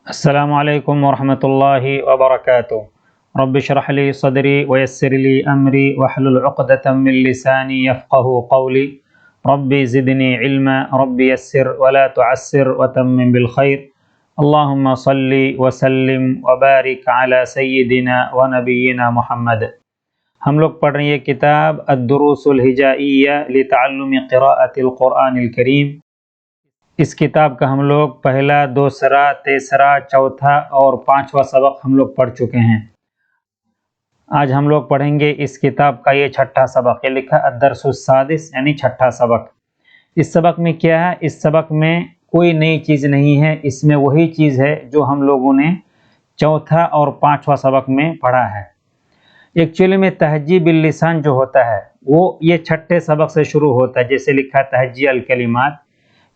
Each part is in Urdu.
السلام علیکم ورحمۃ اللہ وبرکاتہ۔ رب اشرح لی صدری ویسر لی امری واحلل عقدۃ من لسانی یفقهوا قولی رب زدنی علما رب یسر ولا تعسر وتمم بالخیر اللہم صل وسلم وبارک علی سیدنا ونبینا محمد۔ ہم لوگ پڑھ رہے ہیں کتاب الدروس الہجائیہ لتعلم قراءۃ القرآن الکریم۔ اس کتاب کا ہم لوگ پہلا، دوسرا، تیسرا، چوتھا اور پانچواں سبق ہم لوگ پڑھ چکے ہیں۔ آج ہم لوگ پڑھیں گے اس کتاب کا یہ چھٹا سبق، یہ لکھا الدرس السادس یعنی چھٹا سبق۔ اس سبق میں کیا ہے؟ اس سبق میں کوئی نئی چیز نہیں ہے، اس میں وہی چیز ہے جو ہم لوگوں نے چوتھا اور پانچواں سبق میں پڑھا ہے۔ ایکچولی میں تہجی باللسان جو ہوتا ہے وہ یہ چھٹے سبق سے شروع ہوتا ہے، جیسے لکھا تہجی الکلمات،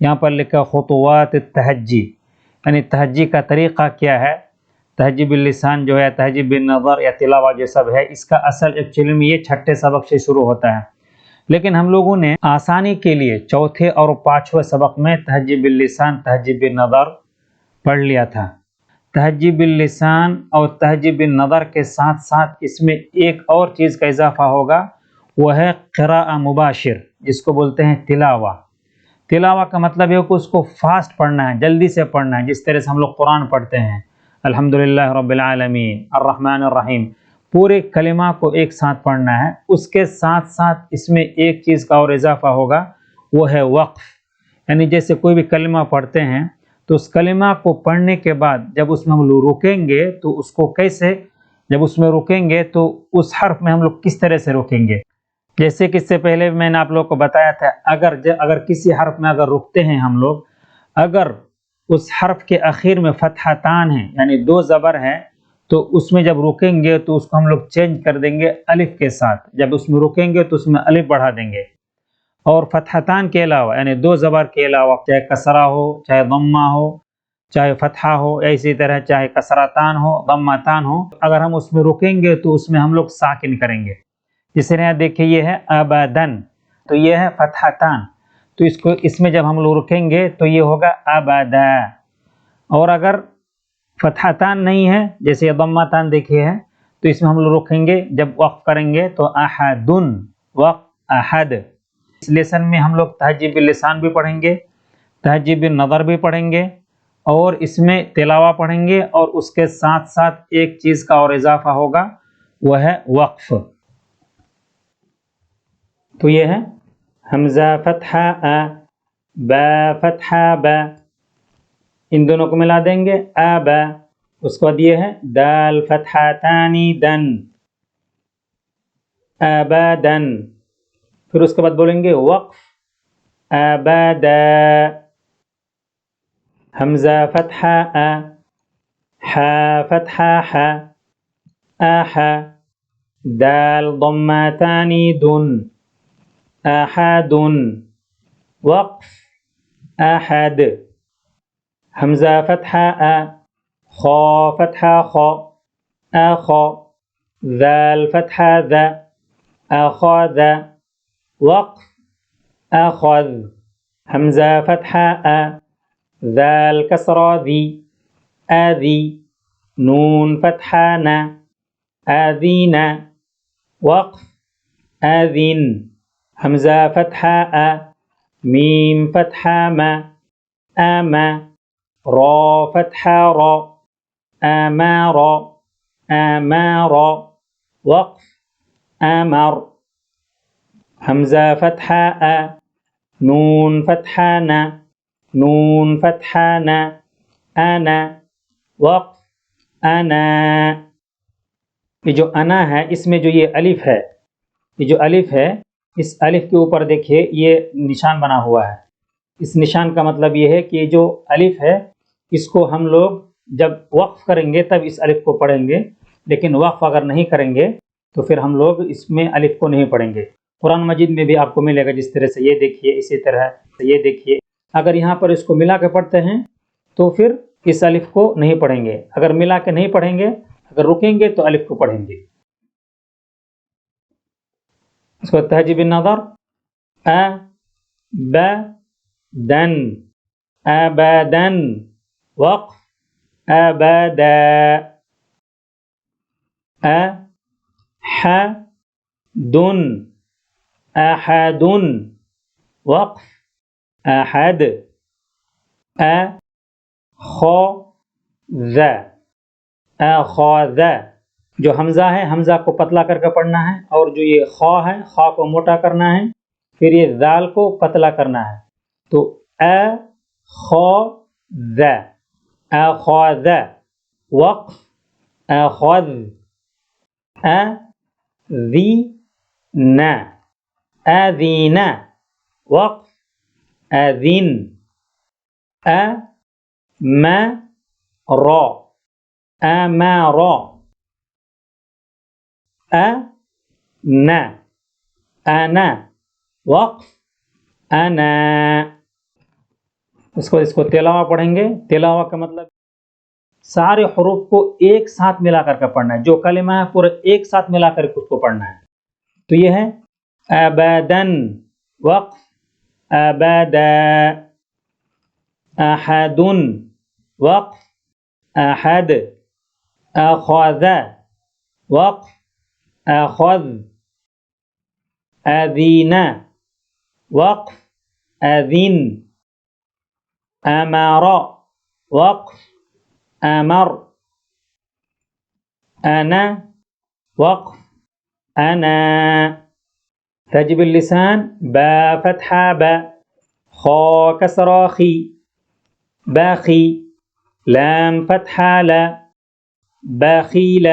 یہاں پر لکھا خطوات التہجی، یعنی تہجی کا طریقہ کیا ہے۔ تہجی باللسان جو ہے، تہجی بالنظر یا تلاوہ جو سب ہے، اس کا اصل ایکچولی میں یہ چھٹے سبق سے شروع ہوتا ہے، لیکن ہم لوگوں نے آسانی کے لیے چوتھے اور پانچویں سبق میں تہجی باللسان، تہجی بالنظر پڑھ لیا تھا۔ تہجی باللسان اور تہجی بالنظر کے ساتھ ساتھ اس میں ایک اور چیز کا اضافہ ہوگا، وہ ہے قراءہ مباشر، جس کو بولتے ہیں تلاوہ۔ تلاوہ کا مطلب ہے کہ اس کو فاسٹ پڑھنا ہے، جلدی سے پڑھنا ہے، جس طرح سے ہم لوگ قرآن پڑھتے ہیں، الحمدللہ رب العالمین الرحمن الرحیم، پورے کلمہ کو ایک ساتھ پڑھنا ہے۔ اس کے ساتھ ساتھ اس میں ایک چیز کا اور اضافہ ہوگا، وہ ہے وقف، یعنی جیسے کوئی بھی کلمہ پڑھتے ہیں تو اس کلمہ کو پڑھنے کے بعد جب اس میں ہم لوگ رکیں گے تو اس کو کیسے، جب اس میں رکیں گے تو اس حرف میں ہم لوگ کس طرح سے رکیں گے۔ جیسے کہ اس سے پہلے میں نے آپ لوگ کو بتایا تھا، اگر کسی حرف میں اگر رکتے ہیں ہم لوگ، اگر اس حرف کے اخیر میں فتحتان ہیں یعنی دو زبر ہیں، تو اس میں جب رکیں گے تو اس کو ہم لوگ چینج کر دیں گے الف کے ساتھ۔ جب اس میں رکیں گے تو اس میں الف بڑھا دیں گے، اور فتحتان کے علاوہ یعنی دو زبر کے علاوہ چاہے کسرہ ہو، چاہے ضمہ ہو، چاہے فتحہ ہو، اسی طرح چاہے کسرتان ہو، ضمتان ہو، اگر ہم اس میں رکیں گے تو اس میں ہم لوگ ساکن کریں گے۔ جس طرح دیکھیں یہ ہے ابدن، تو یہ ہے فتحتان، تو اس میں جب ہم لوگ رکیں گے تو یہ ہوگا ابدا۔ اور اگر فتحتان نہیں ہے، جیسے یہ ضمتان دیکھے ہے، تو اس میں ہم لوگ رکیں گے، جب وقف کریں گے تو احدن، وقف احد۔ اس لیسن میں ہم لوگ تہجی باللسان بھی پڑھیں گے، تہجی بالنظر بھی پڑھیں گے، اور اس میں تلاوہ پڑھیں گے، اور اس کے ساتھ ساتھ ایک چیز کا اور اضافہ ہوگا، وہ ہے وقف۔ تو یہ ہے حمزہ فتحہ ا، با فتحہ با، ان دونوں کو ملا دیں گے ابا۔ اس کو بعد یہ ہے دال فتحتانی دن، ابدن۔ پھر اس کے بعد بولیں گے وقف ابدا، حمزہ فتحہ ا، حا فتحہ حا، احا، دال ضمتانی دن، احد، وقف احد، حمزہ فتحہ ا، خا فتحہ خا، اخا، ذال فتحہ ذا، اخذ، وقف اخذ، حمزہ فتحہ ا، ذال کسرہ ذی، اذی، نون فتحہ نا، اذین، وقف اذن، حمزہ فتحہ ا، میم فتحہ ما، اما، را فتحہ را، امار، امار، وقف امر، حمزہ فتحہ ا، نون فتحہ نا، نون فتحہ نا، انا، وقف انا۔ یہ جو انا ہے، اس میں جو یہ الف ہے، یہ جو الف ہے، اس الف کے اوپر دیکھیے یہ نشان بنا ہوا ہے۔ اس نشان کا مطلب یہ ہے کہ یہ جو الف ہے، اس کو ہم لوگ جب وقف کریں گے تب اس الف کو پڑھیں گے، لیکن وقف اگر نہیں کریں گے تو پھر ہم لوگ اس میں الف کو نہیں پڑھیں گے۔ قرآن مجید میں بھی آپ کو ملے گا، جس طرح سے یہ دیکھیے، اسی طرح یہ دیکھیے، اگر یہاں پر اس کو ملا کے پڑھتے ہیں تو پھر اس الف کو نہیں پڑھیں گے، اگر ملا کے نہیں پڑھیں گے، اگر رکیں گے تو الف کو پڑھیں گے۔ اس کو تہجی بالنظر ا، ب، دن، ابدن، وقف أبدا. أحد أحد وقف أحد. أخذ أخذ. جو حمزہ ہے حمزہ کو پتلا کر کے پڑھنا ہے، اور جو یہ خا ہے خا کو موٹا کرنا ہے، پھر یہ ذال کو پتلا کرنا ہے. تو أخذ أخذ وقف أخذ. أذن أذن وقف أذن. أمر أمر. أنا أنا وقف أنا. اس کو تلاوہ پڑھیں گے. تلاوہ کا مطلب سارے حروف کو ایک ساتھ ملا کر کے پڑھنا ہے. جو کلمہ ہے پورے ایک ساتھ ملا کر کے اس کو پڑھنا ہے. تو یہ ہے ابداً وقف ابدا. احد وقف احد. اخذ وقف اخذ. اذن وقف اذن. امر وقف امر. انا وقف انا. تجب اللسان با فتحہ با، خا کسرہ خی باخی، لام فتحہ لا باخیل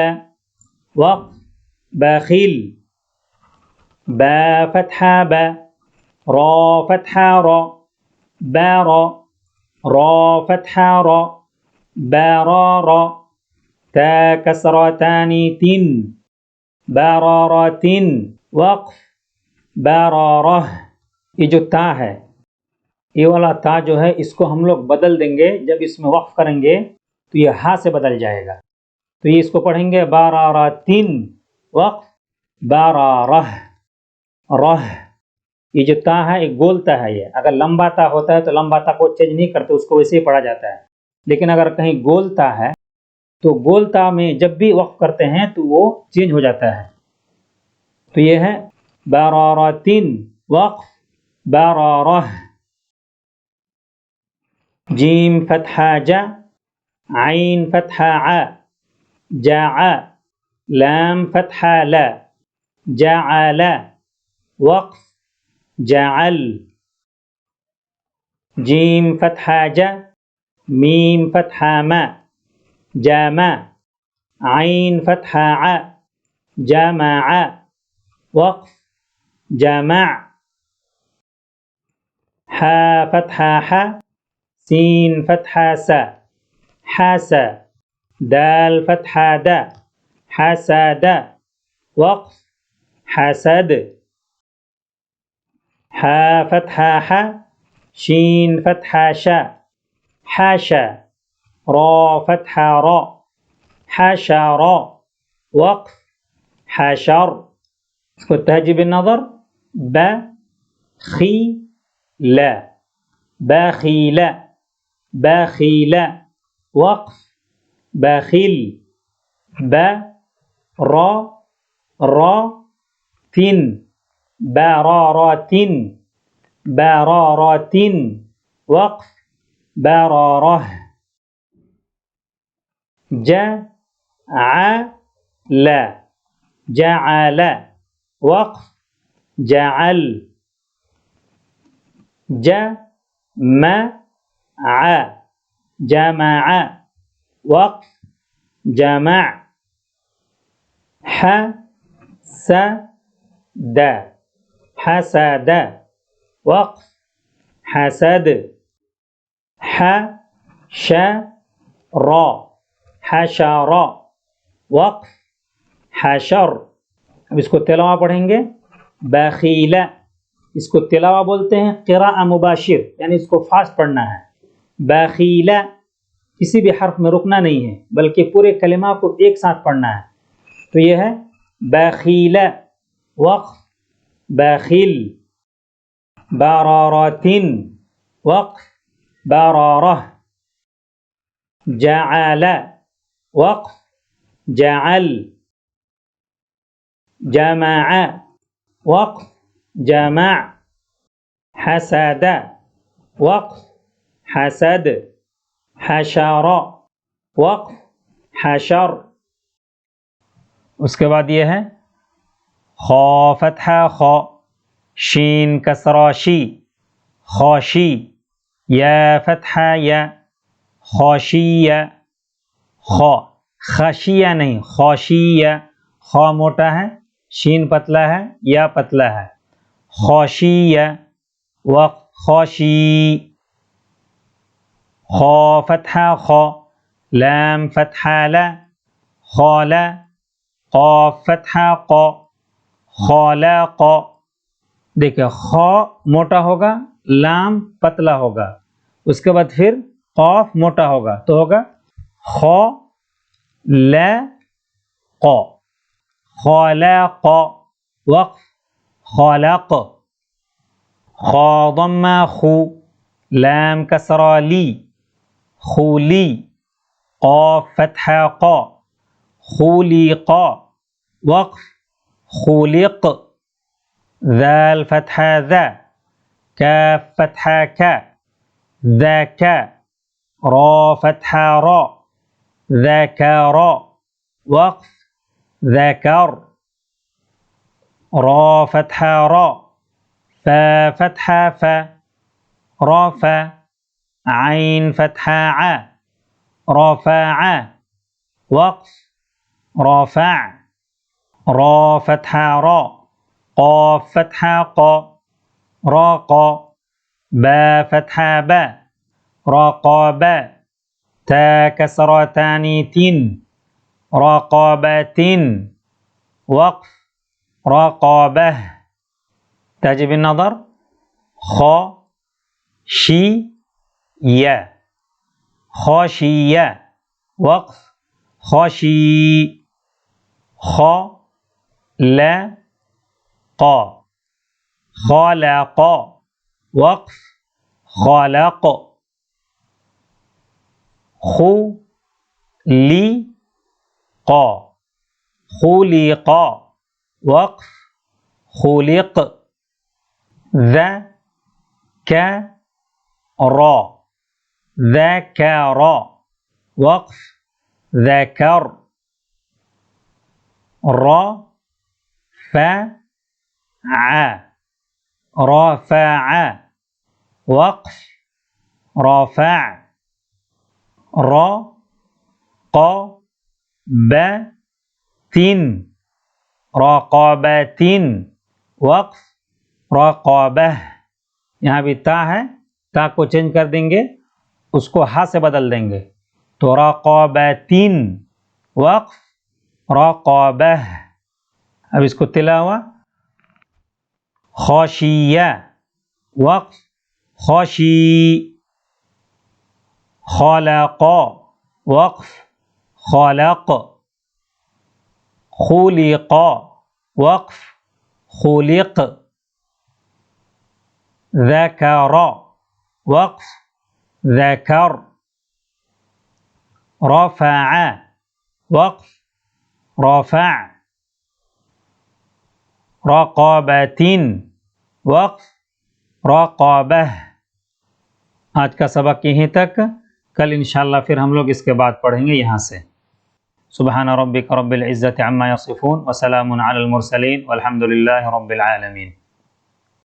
وقف باخیل. با فتحہ با، را فتحہ را بارا، را فتحہ را بارارا. تا کسرتانی تن بارارتن وقف بارارہ. یہ جو تا ہے یہ والا تا جو ہے اس کو ہم لوگ بدل دیں گے. جب اس میں وقف کریں گے تو یہ ہا سے بدل جائے گا. تو یہ اس کو پڑھیں گے بارارتن وقف بارارہ رہ. یہ جو تا ہے ایک گول تا ہے. یہ اگر لمبا تا ہوتا ہے تو لمبا تا کو چینج نہیں کرتے، اس کو ویسے ہی پڑھا جاتا ہے. لیکن اگر کہیں گول تا ہے تو گول تا میں جب بھی وقف کرتے ہیں تو وہ چینج ہو جاتا ہے. تو یہ ہے بارارتن وقف بارارہ. جیم فتحہ جا، عین فتحہ ع جاع، لام فتحہ لا جعل وقف جعل. جیم فتحہ جا، میم فتحہ ما جامع، عین فتحہ ع جامع وقف جامع. حا فتحہ ح، سین فتحہ سا حاسا، دال فتحہ دا حسد وقف حسد. حا فتحہ ح، شین فتحہ شا حاشا، را فتحہ را حشرا وقف حشر. اس کو تہجیب النظر بخیل باخیل باخیل وقف باخیل. باراتن باراراتن باراراتن وقف بارارہ. جعل جعل وقف جعل. جمع جمع وقف جمع. حسد حسد وقف حسد. حشر حشر وقف حشر. اب اس کو تلاوہ پڑھیں گے. بخیلہ، اس کو تلاوہ بولتے ہیں قراءہ مباشر، یعنی اس کو فاسٹ پڑھنا ہے. بخیلہ کسی بھی حرف میں رکنا نہیں ہے بلکہ پورے کلمہ کو ایک ساتھ پڑھنا ہے. تو یہ ہے بخیلہ وقف بخیل. باراراتن وقف بارارہ. جعل وقف جعل. جمع وقف جمع. حسد وقف حسد. حشر وقف حشر. اس کے بعد یہ ہے خا فتحہ خا، شین کسرہ شی خاشی. یا فتحہ یا خاشیہ. خا خشیہ نہیں خاشیہ، خا موٹا ہے، شین پتلا ہے، یا پتلا ہے. خاشیہ وقف خاشی. خا فتحہ خا، لام فتحہ لا خال. قاف فتحہ قا خالق. دیکھیں خا موٹا ہوگا، لام پتلا ہوگا، اس کے بعد پھر قاف موٹا ہوگا تو ہوگا خا لا قا خالق. وقف خالق. خا ضمہ خو، لام کسرہ لی خولی. قاف فتحہ قا خولق. وقف خولق. ذال فتحہ ذا، کاف فتحہ کا ذاک. را فتحہ را ذکر. وقف ذکر. را فتحہ را، فا فتحہ فا رفع. عین فتحہ ع رفع. وقف رفع. را فتحہ را، قاف فتحہ قا راقا. با فتحہ با رقاب. تا کسرہ تانی تین رقابت. وقف رقابہ. تجب النظر خا شی یا خاشیہ. وقف خاشی. خا لا قا خالق. وقف خالق. خو لی قا خولق. وقف خولق. ذا کا را ذکر. وقف ذکر. را فع رفع. وقف رفع. را قا با تین رقابت. وقف رقابہ. یہاں بھی تا ہے، تا کو چینج کر دیں گے، اس کو ہا سے بدل دیں گے تو رقابت. وقف رقابہ. اب اس کو تلاوہ خاشیہ. وقف خاشی. خالق. وقف خالق. خولق. وقف خولق. ذکر. وقف ذکر. رفع. وقف رفع. رقابت. وقف رقابہ. آج کا سبق یہیں تک، کل انشاءاللہ پھر ہم لوگ اس کے بعد پڑھیں گے یہاں سے. سبحان ربک رب العزت عما یصفون وسلام علی المرسلین والحمد للہ رب العالمین.